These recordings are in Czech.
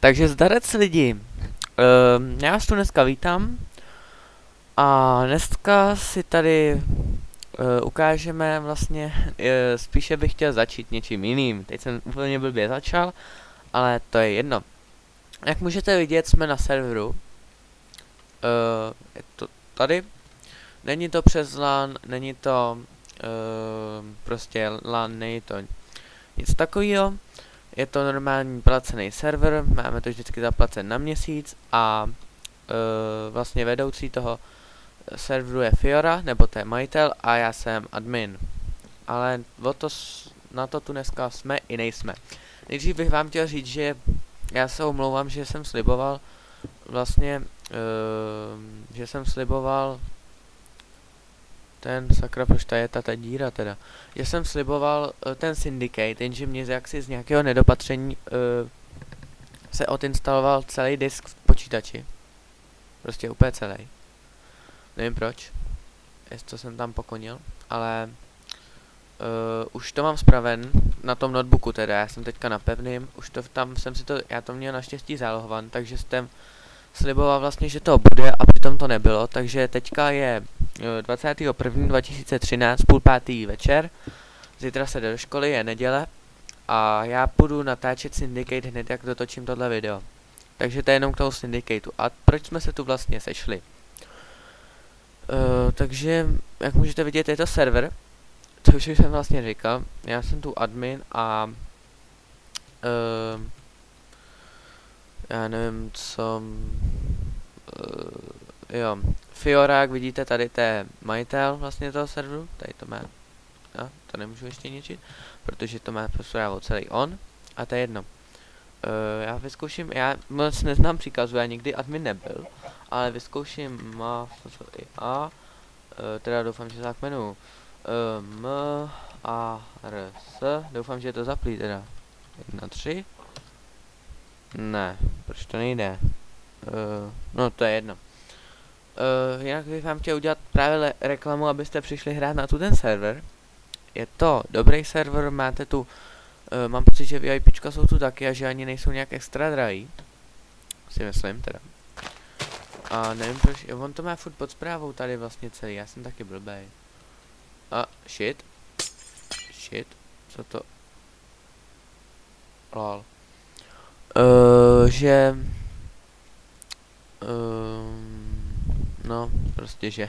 Takže zdarec lidi, já vás tu dneska vítám a dneska si tady ukážeme vlastně, spíše bych chtěl začít něčím jiným, teď jsem úplně blbě začal, ale to je jedno. Jak můžete vidět, jsme na serveru, je to tady, není to přes LAN, není to prostě LAN, není to nic takového. Je to normální placený server, máme to vždycky zaplacen na měsíc a vlastně vedoucí toho serveru je Fiora, nebo to je majitel a já jsem admin. Ale na to tu dneska jsme i nejsme. Nejdřív bych vám chtěl říct, že já se omlouvám, že jsem sliboval vlastně, že jsem sliboval ten, sakra, proč ta je ta díra teda, že jsem sliboval ten Syndicate, jenže mě jaksi z nějakého nedopatření se odinstaloval celý disk v počítači. Prostě úplně celý. Nevím proč, jestli jsem tam pokonil, ale už to mám spraven na tom notebooku teda, já jsem teďka na pevným, už to tam jsem si to, já to měl naštěstí zálohovan, takže jsem sliboval vlastně, že to bude a přitom to nebylo, takže teďka je 21.2013, půl pátý večer, zítra se jde do školy, je neděle a já půjdu natáčet Syndicate hned, jak dotočím tohle video. Takže to je jenom k tomu Syndicateu. A proč jsme se tu vlastně sešli? Takže, jak můžete vidět, je to server, to už jsem vlastně říkal, já jsem tu admin a já nevím co, jo, Fiora, jak vidíte tady, to je majitel vlastně toho serveru, tady to má, no, to nemůžu ještě ničit, protože to má zprávu celý on, a to je jedno. Já vyzkouším, já moc neznám příkazu, já nikdy admin nebyl, ale vyzkouším a teda doufám, že tak jmenuji M A R S, doufám, že je to zaplý teda 1 3. Ne, proč to nejde? No to je jedno. Jinak bych vám chtěl udělat právě reklamu, abyste přišli hrát na ten server. Je to dobrý server, máte tu, mám pocit, že VIPčka jsou tu taky a že ani nejsou nějak extra drahý. Si myslím teda. A nevím proč, on to má furt pod správou tady vlastně celý, já jsem taky blbej. A shit, co to? Lol. Že no, prostě že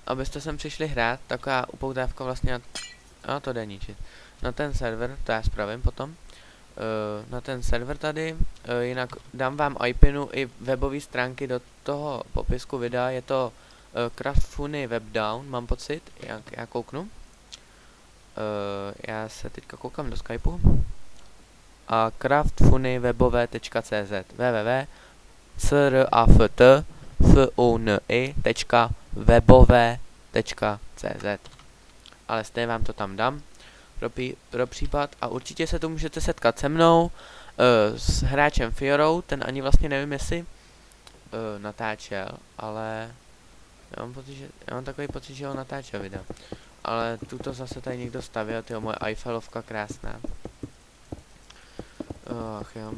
abyste sem přišli hrát, taková upoutávka vlastně a to jde ničit. Na ten server, to já spravím potom. Na ten server tady, jinak dám vám iPinu i webové stránky do toho popisku videa, je to Craftfunny Webdown, mám pocit, jak já kouknu. Já se teďka koukám do Skypeu. A craftfunnywebové.cz www.craftfunny.webové.cz ale stejně vám to tam dám pro případ a určitě se tu můžete setkat se mnou, s hráčem Fiorou, ten ani vlastně nevím jestli natáčel, ale já mám takový pocit, že ho natáčel videa. Ale tuto zase tady někdo stavěl, tyjo, moje Eiffelovka krásná. Ach jo.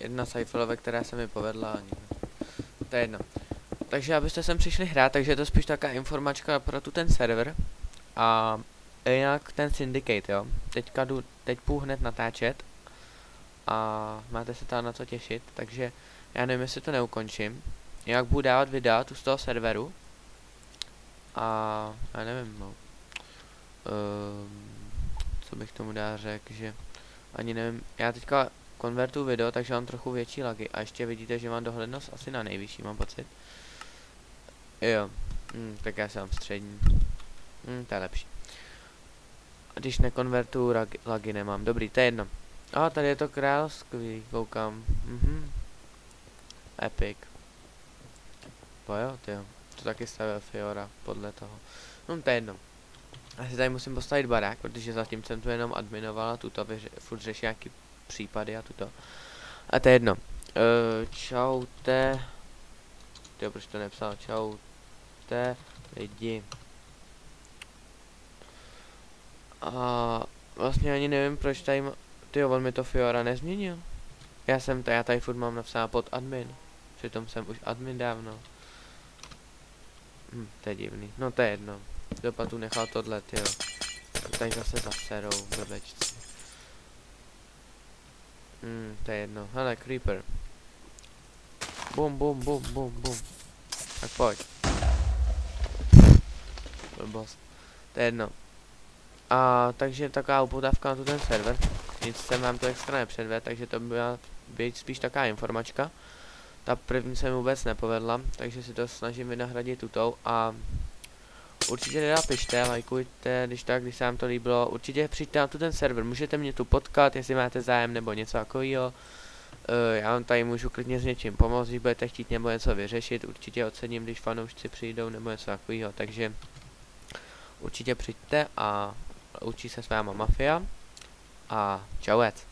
Jedna z Eiffelovek, která se mi povedla, ani to je jedno. Takže abyste sem přišli hrát, takže je to spíš taková informačka pro tu ten server. A jinak ten Syndicate, jo. Teď půjdu hned natáčet. A máte se tam na co těšit, takže já nevím, jestli to neukončím. Jinak budu dávat videa tu z toho serveru. A já nevím, no. Co bych tomu dál řekl, že ani nevím, já teďka konvertuju video, takže mám trochu větší lagy a ještě vidíte, že mám dohlednost asi na nejvyšší, mám pocit. Jo, tak já jsem střední. To je lepší. A když nekonvertuju, lagy nemám, dobrý, to je jedno. A tady je to královský, koukám. Epic. To jo, tyjo. To taky stavil Fiora podle toho. To je jedno. Asi tady musím postavit barák, protože zatím jsem tu jenom adminoval a tuto furt řeší nějaký případy a tuto. A to je jedno. Čaute. Tyjo, proč to nepsal? Čaute lidi. A vlastně ani nevím, proč tady tyjo, on mi to Fiora nezměnil. Já tady furt mám napsáno pod admin. Přitom jsem už admin dávno. To je divný. No to je jedno. Dopa tu nechal tohle, jo. Tady zase zaserou, blbečci. To je jedno. Hele, creeper. Bum, bum, bum, bum, bum. Tak pojď. Blbost. To je jedno. A takže taková upodávka na tu ten server. Nic jsem vám to extra nepředvedl, takže to byla být spíš taková informačka. Ta první se mi vůbec nepovedla, takže si to snažím vynahradit tutou a určitě teda pište, lajkujte, když se vám to líbilo, určitě přijďte na tu ten server, můžete mě tu potkat, jestli máte zájem nebo něco takového. Já vám tady můžu klidně s něčím pomoct, když budete chtít nebo něco vyřešit, určitě ocením, když fanoušci přijdou nebo něco takového, takže určitě přijďte a učí se s váma Mafia a čauec.